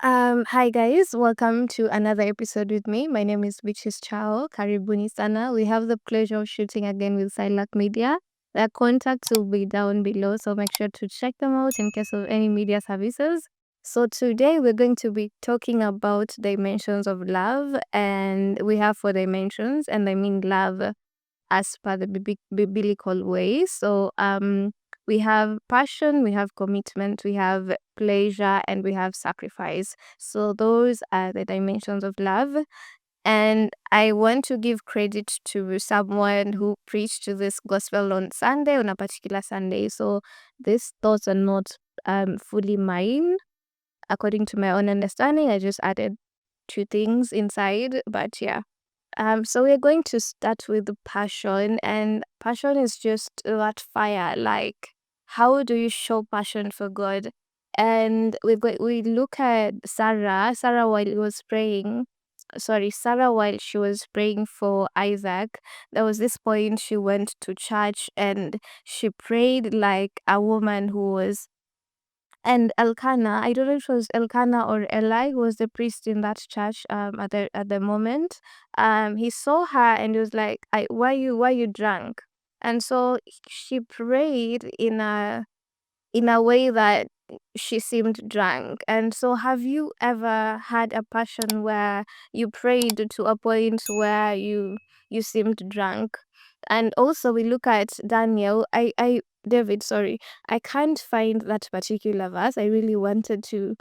Hi guys, welcome to another episode with me. My name is Witches Chao. Karibuni sana. We have the pleasure of shooting again with Sylac Media. Their contacts will be down below, so make sure to check them out in case of any media services. So today we're going to be talking about dimensions of love, and we have four dimensions, and I mean love as per the biblical way. So we have passion, we have commitment, we have pleasure, and we have sacrifice. So those are the dimensions of love. And I want to give credit to someone who preached this gospel on Sunday, on a particular Sunday. So these thoughts are not fully mine. According to my own understanding, I just added two things inside. But yeah. So we're going to start with the passion, and passion is just that fire. Like, how do you show passion for God? And we look at Sarah while he was praying. Sorry, Sarah while she was praying for Isaac. There was this point she went to church and she prayed like a woman who was and Elkanah, I don't know if it was Elkanah or Eli, who was the priest in that church at the moment. He saw her and he was like, why you drunk? And so she prayed in a way that she seemed drunk. And so have you ever had a passion where you prayed to a point where you seemed drunk? And also we look at Daniel, I David, sorry. I can't find that particular verse. I really wanted to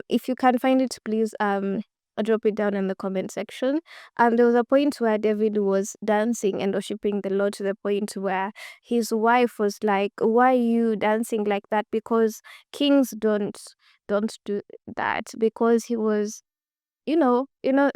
if you can find it, please drop it down in the comment section. There was a point where David was dancing and worshiping the Lord to the point where his wife was like, why are you dancing like that? Because kings don't do that. Because he was,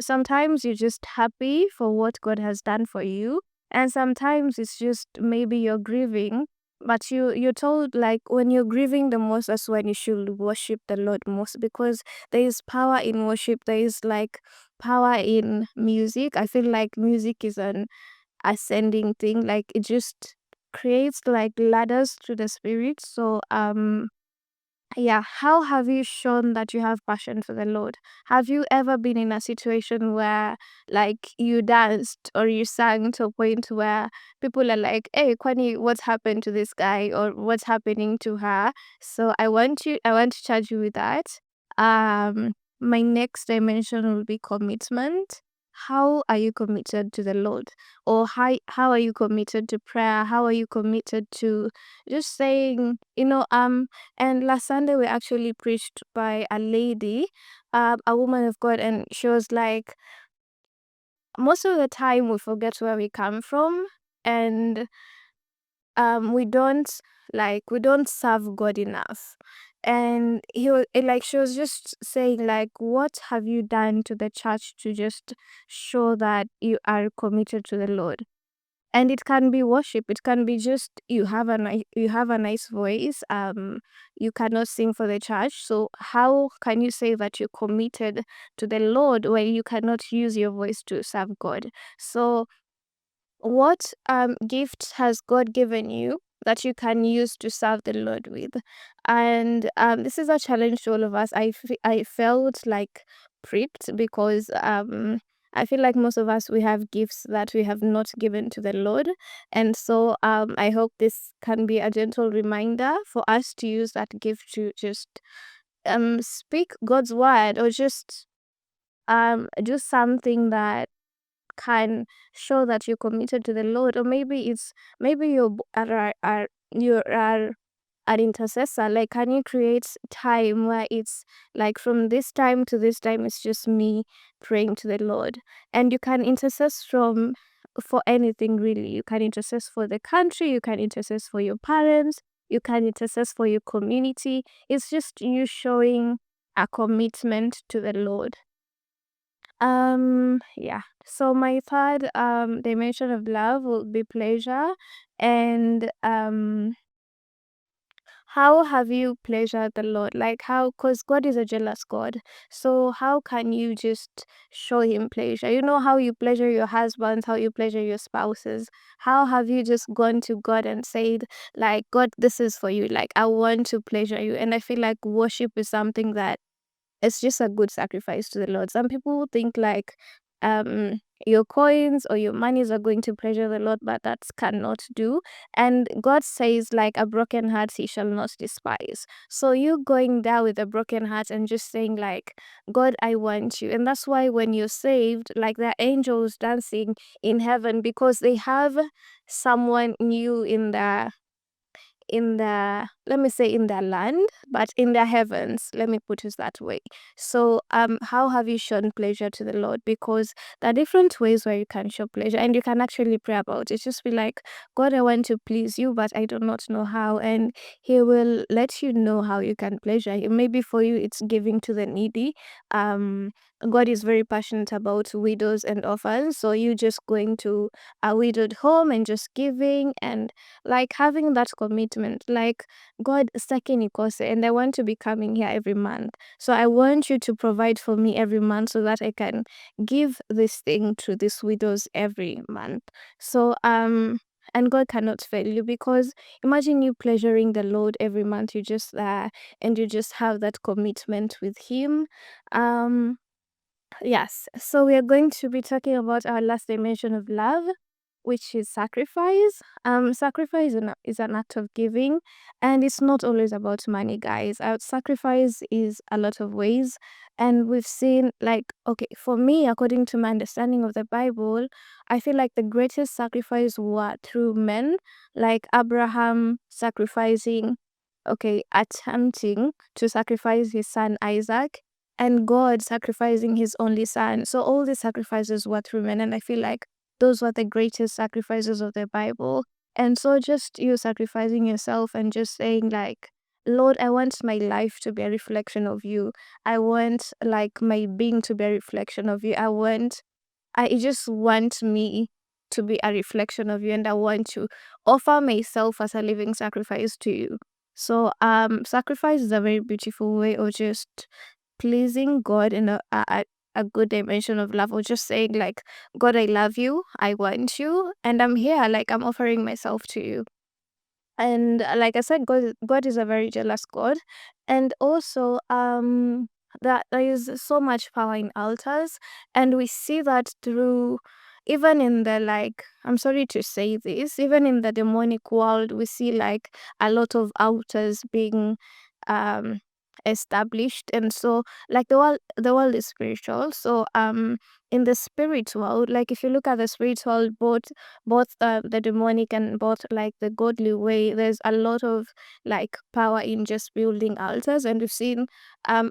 sometimes you're just happy for what God has done for you, and sometimes it's just maybe you're grieving, but you're told like when you're grieving the most, that's when you should worship the Lord most, because there is power in worship. There is like power in music. I feel like music is an ascending thing. Like it just creates like ladders to the spirit. So yeah, how have you shown that you have passion for the Lord? Have you ever been in a situation where like you danced or you sang to a point where people are like, hey, Kwani, what's happened to this guy or what's happening to her? So I want to charge you with that. My next dimension will be commitment. How are you committed to the Lord? Or how are you committed to prayer? How are you committed to just saying, and last Sunday we actually preached by a lady, a woman of God, and she was like, most of the time we forget where we come from, and we don't serve God enough. And like she was just saying like, what have you done to the church to just show that you are committed to the Lord? And it can be worship, it can be just you have a nice voice, you cannot sing for the church, so how can you say that you're committed to the Lord when you cannot use your voice to serve God? So what gifts has God given you that you can use to serve the Lord with? And this is a challenge to all of us. I felt like pricked because I feel like most of us we have gifts that we have not given to the Lord, and so I hope this can be a gentle reminder for us to use that gift to just speak God's word, or just do something that can show that you're committed to the Lord. Or maybe you are an intercessor. Like, can you create time where it's like from this time to this time it's just me praying to the Lord? And you can intercess for anything really. You can intercess for the country, you can intercess for your parents, you can intercess for your community. It's just you showing a commitment to the Lord. Yeah. So my third dimension of love will be pleasure. And how have you pleasured the Lord? Like, how, because God is a jealous God. So how can you just show him pleasure? You know how you pleasure your husbands, how you pleasure your spouses. How have you just gone to God and said, like, God, this is for you. Like, I want to pleasure you. And I feel like worship is something that it's just a good sacrifice to the Lord. Some people think like your coins or your monies are going to pleasure the Lord, but that cannot do. And God says, like, a broken heart he shall not despise. So you going there with a broken heart and just saying, like, God, I want you. And that's why when you're saved, like, the angels dancing in heaven because they have someone new in the let me say in their land, but in their heavens, let me put it that way. So how have you shown pleasure to the Lord? Because there are different ways where you can show pleasure, and you can actually pray about it. Just be like, God, I want to please you, but I do not know how. And he will let you know how you can pleasure him. Maybe for you it's giving to the needy. um God is very passionate about widows and orphans, so you just going to a widowed home and just giving and like having that commitment, like, God, sitaki nikose, and I want to be coming here every month. So I want you to provide for me every month so that I can give this thing to these widows every month. So and God cannot fail you, because imagine you pleasuring the Lord every month. You just and you just have that commitment with him. um Yes, so we are going to be talking about our last dimension of love, which is sacrifice. Sacrifice is an act of giving, and it's not always about money, guys. Sacrifice is a lot of ways, and we've seen, like, okay, for me, according to my understanding of the Bible, I feel like the greatest sacrifice were through men, like Abraham sacrificing, okay, attempting to sacrifice his son Isaac, and God sacrificing his only son. So all these sacrifices were through men, and I feel like those were the greatest sacrifices of the Bible. And so just you sacrificing yourself and just saying, like, Lord, I want my life to be a reflection of you. I want, like, my being to be a reflection of you. I just want me to be a reflection of you, and I want to offer myself as a living sacrifice to you. So sacrifice is a very beautiful way of just pleasing God in a good dimension of love, or just saying, like, God, I love you, I want you, and I'm here, like, I'm offering myself to you. And like I said, God is a very jealous God. And also that there is so much power in altars, and we see that through, even in the, like, I'm sorry to say this, even in the demonic world, we see like a lot of altars being um established. And so, like, the world is spiritual. So in the spirit world, like, if you look at the spirit world, both the demonic and both, like, the godly way, there's a lot of, like, power in just building altars. And we've seen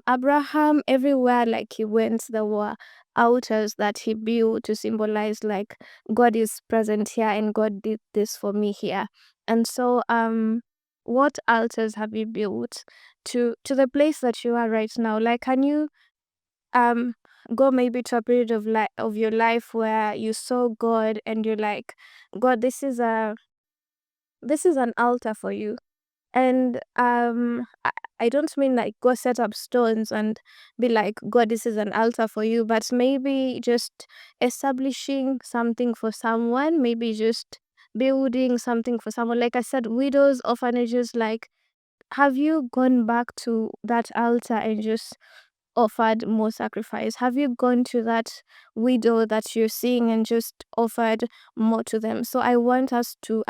Abraham, everywhere, like, he went, there were altars that he built to symbolize, like, God is present here and God did this for me here. And so what altars have you built to the place that you are right now? Like, can you um go maybe to a period of your life where you saw God and you're like, God, this is an altar for you. And I don't mean like go set up stones and be like, God, this is an altar for you, but maybe just establishing something for someone, maybe just building something for someone. Like I said, widows, orphanages, like, have you gone back to that altar and just offered more sacrifice? Have you gone to that widow that you're seeing and just offered more to them? So I want to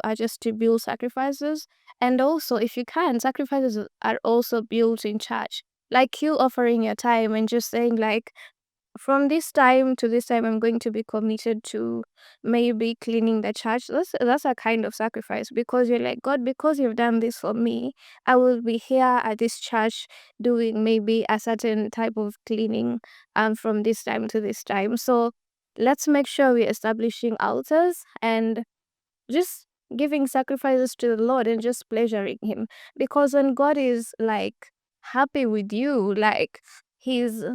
urge us to build sacrifices. And also, if you can, sacrifices are also built in church. Like you offering your time and just saying, like, from this time to this time, I'm going to be committed to maybe cleaning the church. That's a kind of sacrifice, because you're like, God, because you've done this for me, I will be here at this church doing maybe a certain type of cleaning from this time to this time. So let's make sure we're establishing altars and just giving sacrifices to the Lord and just pleasuring him. Because when God is, like, happy with you, like, he's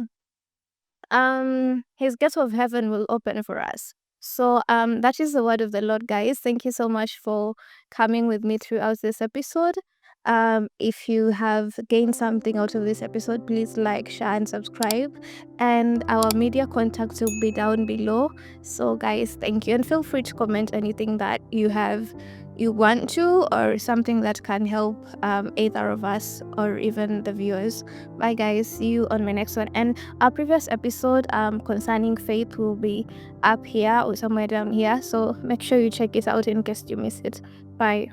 his gates of heaven will open for us. So that is the word of the Lord, guys. Thank you so much for coming with me throughout this episode. If you have gained something out of this episode, please like, share, and subscribe. And our media contacts will be down below. So guys, thank you, and feel free to comment anything that you have you want to, or something that can help either of us or even the viewers. Bye guys, see you on my next one. And our previous episode concerning faith will be up here or somewhere down here, so make sure you check it out in case you miss it. Bye.